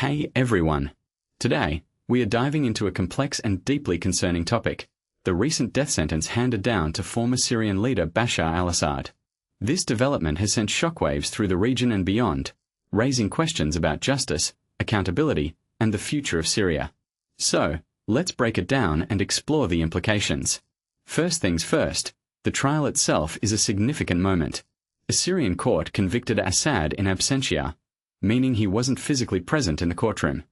Hey everyone! Today, we are diving into a complex and deeply concerning topic, the recent death sentence handed down to former Syrian leader Bashar al-Assad. This development has sent shockwaves through the region and beyond, raising questions about justice, accountability, and the future of Syria. So, let's break it down and explore the implications. First things first, the trial itself is a significant moment. A Syrian court convicted Assad in absentia, meaning he wasn't physically present in the courtroom.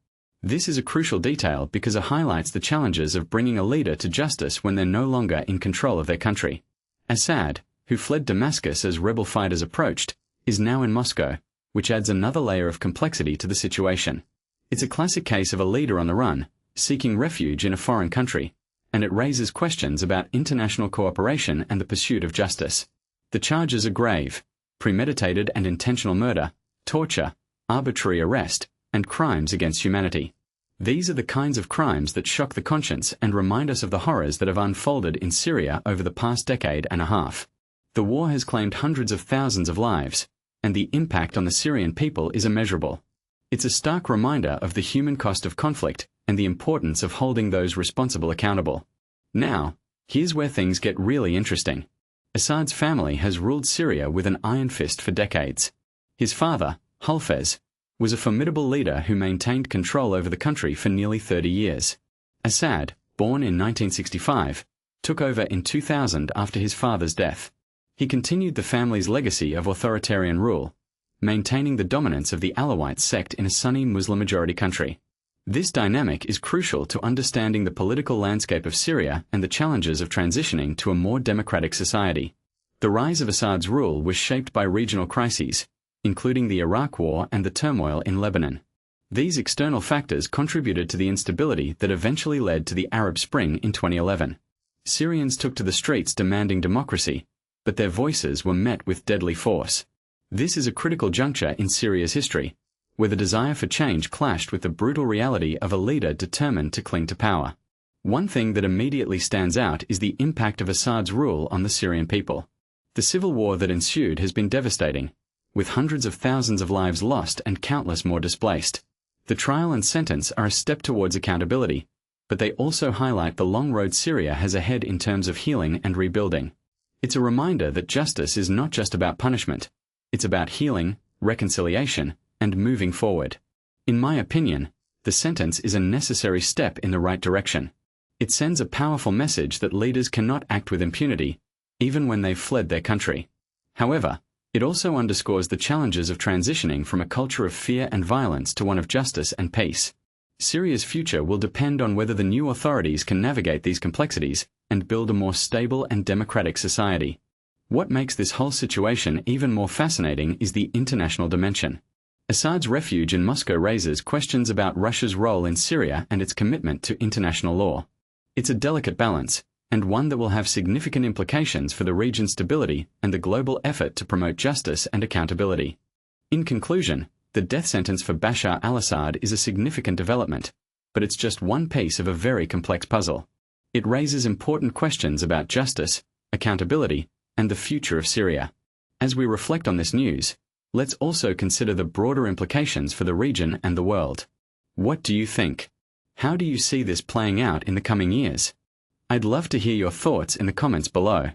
This is a crucial detail because it highlights the challenges of bringing a leader to justice when they're no longer in control of their country. Assad, who fled Damascus as rebel fighters approached, is now in Moscow, which adds another layer of complexity to the situation. It's a classic case of a leader on the run, seeking refuge in a foreign country, and it raises questions about international cooperation and the pursuit of justice. The charges are grave: premeditated and intentional murder, torture, arbitrary arrest, and crimes against humanity. These are the kinds of crimes that shock the conscience and remind us of the horrors that have unfolded in Syria over the past decade and a half. The war has claimed hundreds of thousands of lives, and the impact on the Syrian people is immeasurable. It's a stark reminder of the human cost of conflict and the importance of holding those responsible accountable. Now, here's where things get really interesting. Assad's family has ruled Syria with an iron fist for decades. His father, Hafez, was a formidable leader who maintained control over the country for nearly 30 years. Assad, born in 1965, took over in 2000 after his father's death. He continued the family's legacy of authoritarian rule, maintaining the dominance of the Alawite sect in a Sunni Muslim-majority country. This dynamic is crucial to understanding the political landscape of Syria and the challenges of transitioning to a more democratic society. The rise of Assad's rule was shaped by regional crises, including the Iraq War and the turmoil in Lebanon. These external factors contributed to the instability that eventually led to the Arab Spring in 2011. Syrians took to the streets demanding democracy, but their voices were met with deadly force. This is a critical juncture in Syria's history, where the desire for change clashed with the brutal reality of a leader determined to cling to power. One thing that immediately stands out is the impact of Assad's rule on the Syrian people. The civil war that ensued has been devastating, with hundreds of thousands of lives lost and countless more displaced. The trial and sentence are a step towards accountability, but they also highlight the long road Syria has ahead in terms of healing and rebuilding. It's a reminder that justice is not just about punishment. It's about healing, reconciliation, and moving forward. In my opinion, the sentence is a necessary step in the right direction. It sends a powerful message that leaders cannot act with impunity, even when they've fled their country. However, it also underscores the challenges of transitioning from a culture of fear and violence to one of justice and peace. Syria's future will depend on whether the new authorities can navigate these complexities and build a more stable and democratic society. What makes this whole situation even more fascinating is the international dimension. Assad's refuge in Moscow raises questions about Russia's role in Syria and its commitment to international law. It's a delicate balance, and one that will have significant implications for the region's stability and the global effort to promote justice and accountability. In conclusion, the death sentence for Bashar al-Assad is a significant development, but it's just one piece of a very complex puzzle. It raises important questions about justice, accountability, and the future of Syria. As we reflect on this news, let's also consider the broader implications for the region and the world. What do you think? How do you see this playing out in the coming years? I'd love to hear your thoughts in the comments below.